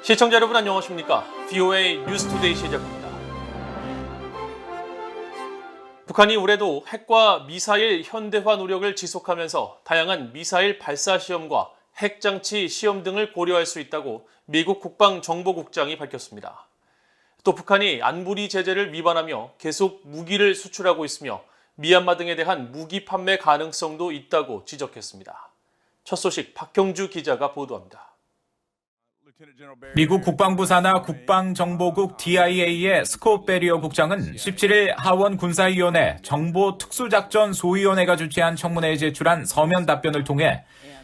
시청자 여러분 안녕하십니까? VOA 뉴스투데이 시작합니다. 북한이 올해도 핵과 미사일 현대화 노력을 지속하면서 다양한 미사일 발사 시험과 핵장치 시험 등을 고려할 수 있다고 미국 국방정보국장이 밝혔습니다. 또 북한이 안보리 제재를 위반하며 계속 무기를 수출하고 있으며 미얀마 등에 대한 무기 판매 가능성도 있다고 지적했습니다. 첫 소식 박형주 기자가 보도합니다. 미국 국방부 산하 국방정보국 DIA의 스콧 베리어 국장은 17일 하원 군사위원회 정보특수작전 소위원회가 주최한 청문회에 제출한 서면 답변을 통해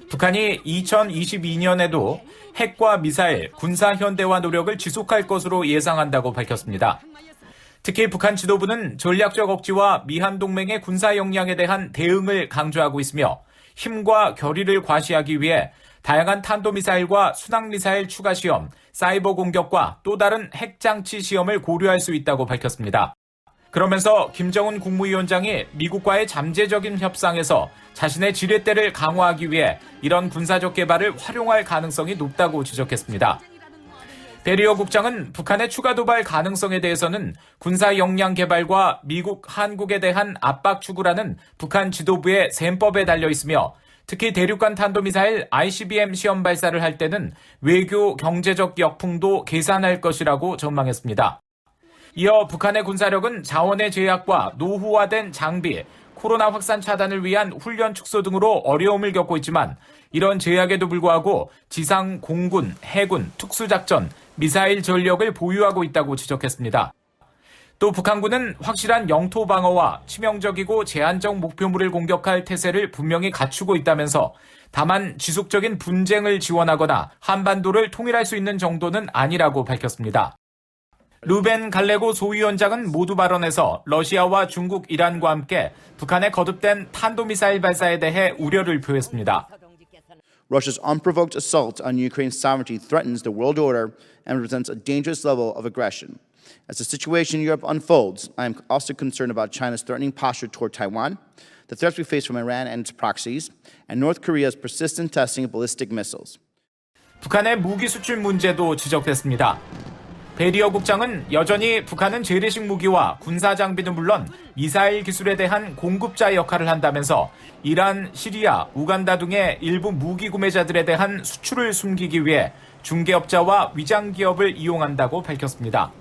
북한이 2022년에도 핵과 미사일, 군사 현대화 노력을 지속할 것으로 예상한다고 밝혔습니다. 특히 북한 지도부는 전략적 억지와 미한 동맹의 군사 역량에 대한 대응을 강조하고 있으며 힘과 결의를 과시하기 위해 다양한 탄도미사일과 순항미사일 추가 시험, 사이버 공격과 또 다른 핵장치 시험을 고려할 수 있다고 밝혔습니다. 그러면서 김정은 국무위원장이 미국과의 잠재적인 협상에서 자신의 지렛대를 강화하기 위해 이런 군사적 개발을 활용할 가능성이 높다고 지적했습니다. 베리어 국장은 북한의 추가 도발 가능성에 대해서는 군사 역량 개발과 미국, 한국에 대한 압박 추구라는 북한 지도부의 셈법에 달려 있으며 특히 대륙간 탄도미사일 ICBM 시험 발사를 할 때는 외교, 경제적 역풍도 계산할 것이라고 전망했습니다. 이어 북한의 군사력은 자원의 제약과 노후화된 장비, 코로나 확산 차단을 위한 훈련 축소 등으로 어려움을 겪고 있지만 이런 제약에도 불구하고 지상, 공군, 해군, 특수작전, 미사일 전력을 보유하고 있다고 지적했습니다. 또 북한군은 확실한 영토 방어와 치명적이고 제한적 목표물을 공격할 태세를 분명히 갖추고 있다면서 다만 지속적인 분쟁을 지원하거나 한반도를 통일할 수 있는 정도는 아니라고 밝혔습니다. 루벤 갈레고 소위원장은 모두 발언에서 러시아와 중국, 이란과 함께 북한의 거듭된 탄도미사일 발사에 대해 우려를 표했습니다. Russia's unprovoked assault on Ukraine's sovereignty threatens the world order and represents a dangerous level of aggression. As the situation in Europe unfolds, I am also concerned about China's threatening posture toward Taiwan, the threats we face from Iran and its proxies, and North Korea's persistent testing of ballistic missiles. 북한의 무기 수출 문제도 지적됐습니다. 베리어 국장은 여전히 북한은 재래식 무기와 군사 장비는 물론 미사일 기술에 대한 공급자 역할을 한다면서 이란, 시리아, 우간다 등의 일부 무기 구매자들에 대한 수출을 숨기기 위해 중개업자와 위장 기업을 이용한다고 밝혔습니다.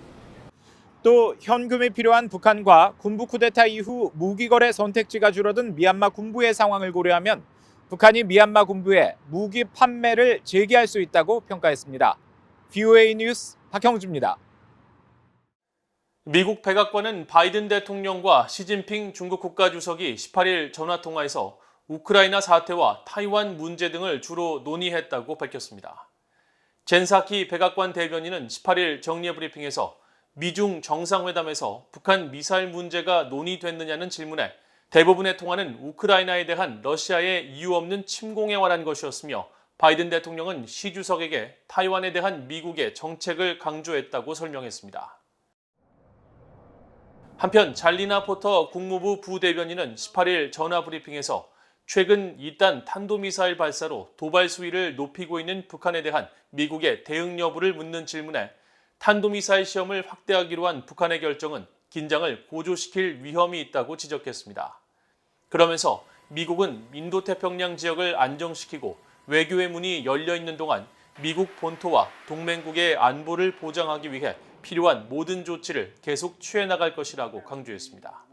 또 현금이 필요한 북한과 군부 쿠데타 이후 무기 거래 선택지가 줄어든 미얀마 군부의 상황을 고려하면 북한이 미얀마 군부에 무기 판매를 재개할 수 있다고 평가했습니다. VOA 뉴스 박형주입니다. 미국 백악관은 바이든 대통령과 시진핑 중국 국가주석이 18일 전화통화에서 우크라이나 사태와 타이완 문제 등을 주로 논의했다고 밝혔습니다. 젠 사키 백악관 대변인은 18일 정례 브리핑에서 미중 정상회담에서 북한 미사일 문제가 논의됐느냐는 질문에 대부분의 통화는 우크라이나에 대한 러시아의 이유 없는 침공에 관한 것이었으며 바이든 대통령은 시 주석에게 타이완에 대한 미국의 정책을 강조했다고 설명했습니다. 한편 잘리나 포터 국무부 부대변인은 18일 전화 브리핑에서 최근 2단 탄도미사일 발사로 도발 수위를 높이고 있는 북한에 대한 미국의 대응 여부를 묻는 질문에 탄도미사일 시험을 확대하기로 한 북한의 결정은 긴장을 고조시킬 위험이 있다고 지적했습니다. 그러면서 미국은 인도태평양 지역을 안정시키고 외교의 문이 열려 있는 동안 미국 본토와 동맹국의 안보를 보장하기 위해 필요한 모든 조치를 계속 취해 나갈 것이라고 강조했습니다.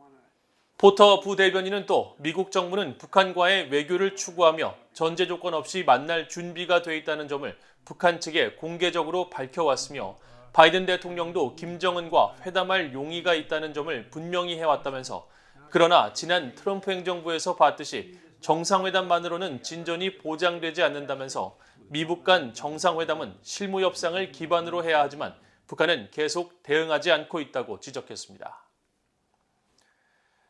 포터 부대변인은 또 미국 정부는 북한과의 외교를 추구하며 전제 조건 없이 만날 준비가 돼 있다는 점을 북한 측에 공개적으로 밝혀왔으며 바이든 대통령도 김정은과 회담할 용의가 있다는 점을 분명히 해왔다면서 그러나 지난 트럼프 행정부에서 봤듯이 정상회담만으로는 진전이 보장되지 않는다면서 미북 간 정상회담은 실무 협상을 기반으로 해야 하지만 북한은 계속 대응하지 않고 있다고 지적했습니다.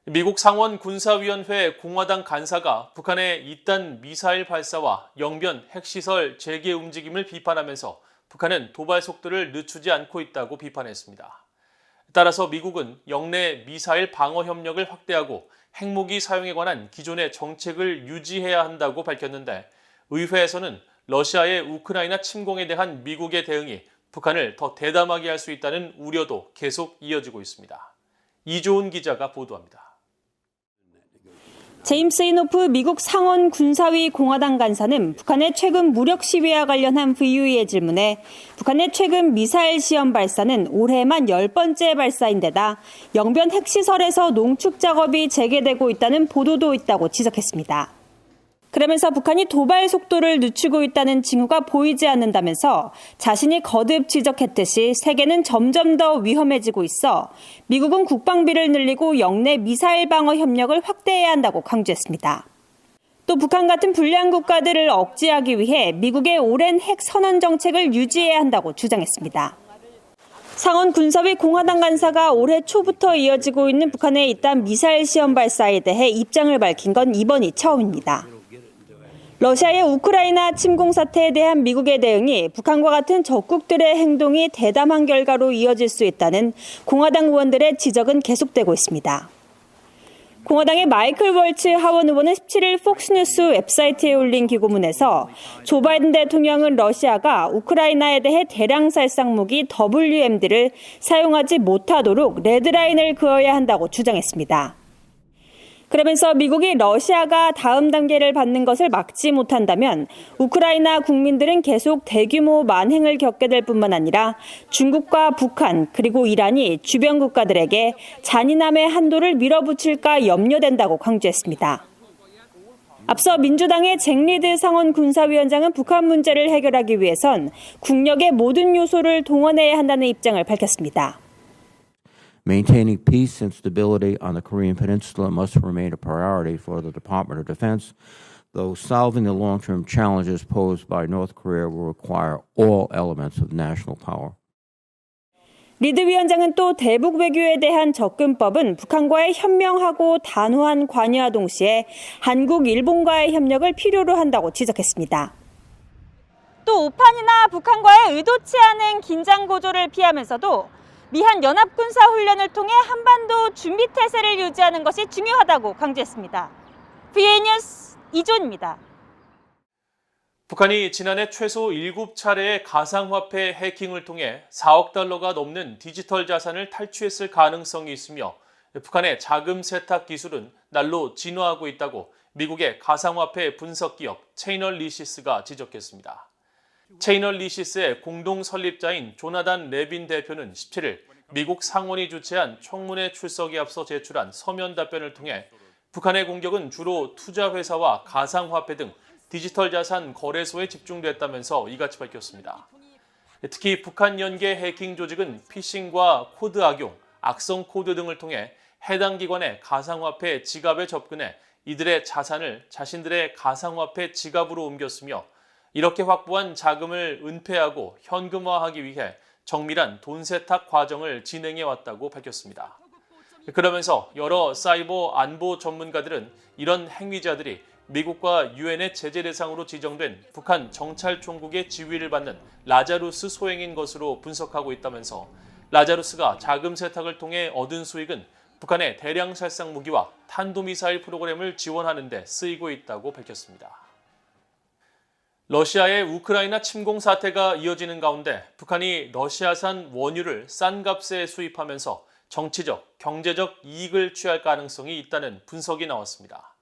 미국 상원 군사위원회 공화당 간사가 북한의 2단 미사일 발사와 영변 핵시설 재개 움직임을 비판하면서 북한은 도발 속도를 늦추지 않고 있다고 비판했습니다. 따라서 미국은 영내 미사일 방어 협력을 확대하고 핵무기 사용에 관한 기존의 정책을 유지해야 한다고 밝혔는데 의회에서는 러시아의 우크라이나 침공에 대한 미국의 대응이 북한을 더 대담하게 할 수 있다는 우려도 계속 이어지고 있습니다. 이조은 기자가 보도합니다. 제임스 이노프 미국 상원 군사위 공화당 간사는 북한의 최근 무력 시위와 관련한 VOA의 질문에 북한의 최근 미사일 시험 발사는 올해만 10번째 발사인데다 영변 핵시설에서 농축 작업이 재개되고 있다는 보도도 있다고 지적했습니다. 그러면서 북한이 도발 속도를 늦추고 있다는 징후가 보이지 않는다면서 자신이 거듭 지적했듯이 세계는 점점 더 위험해지고 있어 미국은 국방비를 늘리고 영내 미사일 방어 협력을 확대해야 한다고 강조했습니다. 또 북한 같은 불량 국가들을 억제하기 위해 미국의 오랜 핵 선언 정책을 유지해야 한다고 주장했습니다. 상원 군사위 공화당 간사가 올해 초부터 이어지고 있는 북한의 잇따른 미사일 시험 발사에 대해 입장을 밝힌 건 이번이 처음입니다. 러시아의 우크라이나 침공 사태에 대한 미국의 대응이 북한과 같은 적국들의 행동이 대담한 결과로 이어질 수 있다는 공화당 의원들의 지적은 계속되고 있습니다. 공화당의 마이클 월츠 하원 의원은 17일 폭스뉴스 웹사이트에 올린 기고문에서 조 바이든 대통령은 러시아가 우크라이나에 대해 대량 살상 무기 WMD를 사용하지 못하도록 레드라인을 그어야 한다고 주장했습니다. 그러면서 미국이 러시아가 다음 단계를 받는 것을 막지 못한다면 우크라이나 국민들은 계속 대규모 만행을 겪게 될 뿐만 아니라 중국과 북한 그리고 이란이 주변 국가들에게 잔인함의 한도를 밀어붙일까 염려된다고 강조했습니다. 앞서 민주당의 잭 리드 상원 군사위원장은 북한 문제를 해결하기 위해선 국력의 모든 요소를 동원해야 한다는 입장을 밝혔습니다. Maintaining peace and stability on the Korean Peninsula must remain a priority for the Department of Defense, though solving the long-term challenges posed by North Korea will require all elements of national power. 리드 위원장은 또 대북 외교에 대한 접근법은 북한과의 현명하고 단호한 관여와 동시에 한국, 일본과의 협력을 필요로 한다고 지적했습니다. 또 오판이나 북한과의 의도치 않은 긴장 고조를 피하면서도 미한 연합군사훈련을 통해 한반도 준비태세를 유지하는 것이 중요하다고 강조했습니다. VOA 뉴스 이조은입니다. 북한이 지난해 최소 7차례의 가상화폐 해킹을 통해 4억 달러가 넘는 디지털 자산을 탈취했을 가능성이 있으며 북한의 자금 세탁 기술은 날로 진화하고 있다고 미국의 가상화폐 분석기업 체이널리시스가 지적했습니다. 체이널리시스의 공동 설립자인 조나단 레빈 대표는 17일 미국 상원이 주최한 청문회 출석에 앞서 제출한 서면 답변을 통해 북한의 공격은 주로 투자회사와 가상화폐 등 디지털 자산 거래소에 집중됐다면서 이같이 밝혔습니다. 특히 북한 연계 해킹 조직은 피싱과 코드 악용, 악성 코드 등을 통해 해당 기관의 가상화폐 지갑에 접근해 이들의 자산을 자신들의 가상화폐 지갑으로 옮겼으며 이렇게 확보한 자금을 은폐하고 현금화하기 위해 정밀한 돈 세탁 과정을 진행해 왔다고 밝혔습니다. 그러면서 여러 사이버 안보 전문가들은 이런 행위자들이 미국과 유엔의 제재 대상으로 지정된 북한 정찰총국의 지휘를 받는 라자루스 소행인 것으로 분석하고 있다면서 라자루스가 자금 세탁을 통해 얻은 수익은 북한의 대량 살상 무기와 탄도미사일 프로그램을 지원하는 데 쓰이고 있다고 밝혔습니다. 러시아의 우크라이나 침공 사태가 이어지는 가운데 북한이 러시아산 원유를 싼 값에 수입하면서 정치적, 경제적 이익을 취할 가능성이 있다는 분석이 나왔습니다.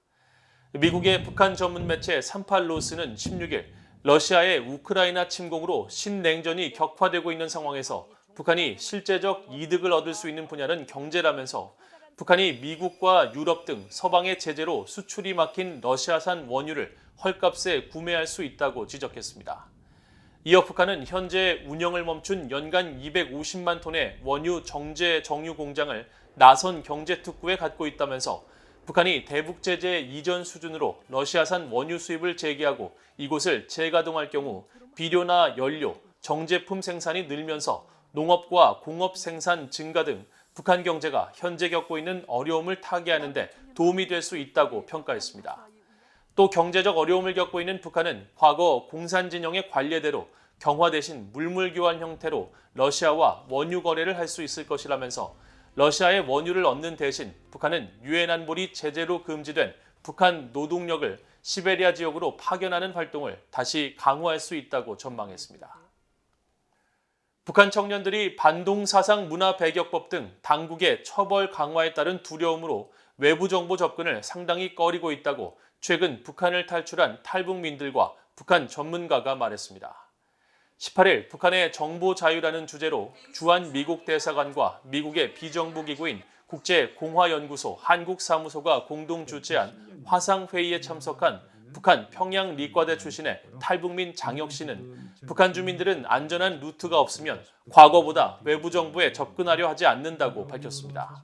미국의 북한 전문 매체 38로스는 16일 러시아의 우크라이나 침공으로 신냉전이 격화되고 있는 상황에서 북한이 실제적 이득을 얻을 수 있는 분야는 경제라면서 북한이 미국과 유럽 등 서방의 제재로 수출이 막힌 러시아산 원유를 헐값에 구매할 수 있다고 지적했습니다. 이어 북한은 현재 운영을 멈춘 연간 250만 톤의 원유 정제 정유 공장을 나선 경제특구에 갖고 있다면서 북한이 대북 제재 이전 수준으로 러시아산 원유 수입을 재개하고 이곳을 재가동할 경우 비료나 연료, 정제품 생산이 늘면서 농업과 공업 생산 증가 등 북한 경제가 현재 겪고 있는 어려움을 타개하는 데 도움이 될 수 있다고 평가했습니다. 또 경제적 어려움을 겪고 있는 북한은 과거 공산진영의 관례대로 경화 대신 물물 교환 형태로 러시아와 원유 거래를 할 수 있을 것이라면서 러시아의 원유를 얻는 대신 북한은 유엔 안보리 제재로 금지된 북한 노동력을 시베리아 지역으로 파견하는 활동을 다시 강화할 수 있다고 전망했습니다. 북한 청년들이 반동사상 문화 배격법 등 당국의 처벌 강화에 따른 두려움으로 외부 정보 접근을 상당히 꺼리고 있다고 최근 북한을 탈출한 탈북민들과 북한 전문가가 말했습니다. 18일 북한의 정보 자유라는 주제로 주한 미국 대사관과 미국의 비정부 기구인 국제공화연구소 한국사무소가 공동 주최한 화상회의에 참석한 북한 평양理과대 출신의 탈북민 장혁 씨는 북한 주민들은 안전한 루트가 없으면 과거보다 외부 정보에 접근하려 하지 않는다고 밝혔습니다.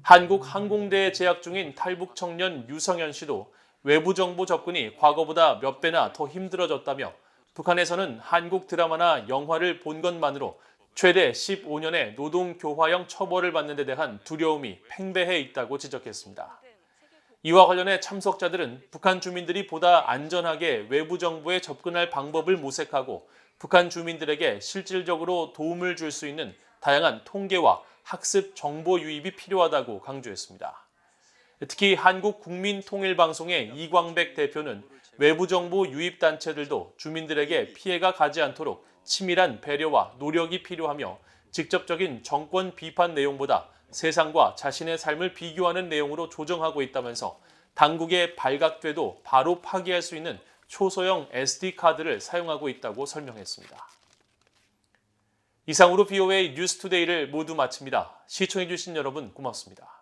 한국항공대에 재학 중인 탈북 청년 유성현 씨도 외부 정보 접근이 과거보다 몇 배나 더 힘들어졌다며 북한에서는 한국 드라마나 영화를 본 것만으로 최대 15년의 노동교화형 처벌을 받는 데 대한 두려움이 팽배해 있다고 지적했습니다. 이와 관련해 참석자들은 북한 주민들이 보다 안전하게 외부 정보에 접근할 방법을 모색하고 북한 주민들에게 실질적으로 도움을 줄 수 있는 다양한 통계와 학습 정보 유입이 필요하다고 강조했습니다. 특히 한국국민통일방송의 이광백 대표는 외부 정보 유입 단체들도 주민들에게 피해가 가지 않도록 치밀한 배려와 노력이 필요하며 직접적인 정권 비판 내용보다 세상과 자신의 삶을 비교하는 내용으로 조정하고 있다면서 당국에 발각돼도 바로 파기할 수 있는 초소형 SD카드를 사용하고 있다고 설명했습니다. 이상으로 BOA 뉴스투데이를 모두 마칩니다. 시청해주신 여러분 고맙습니다.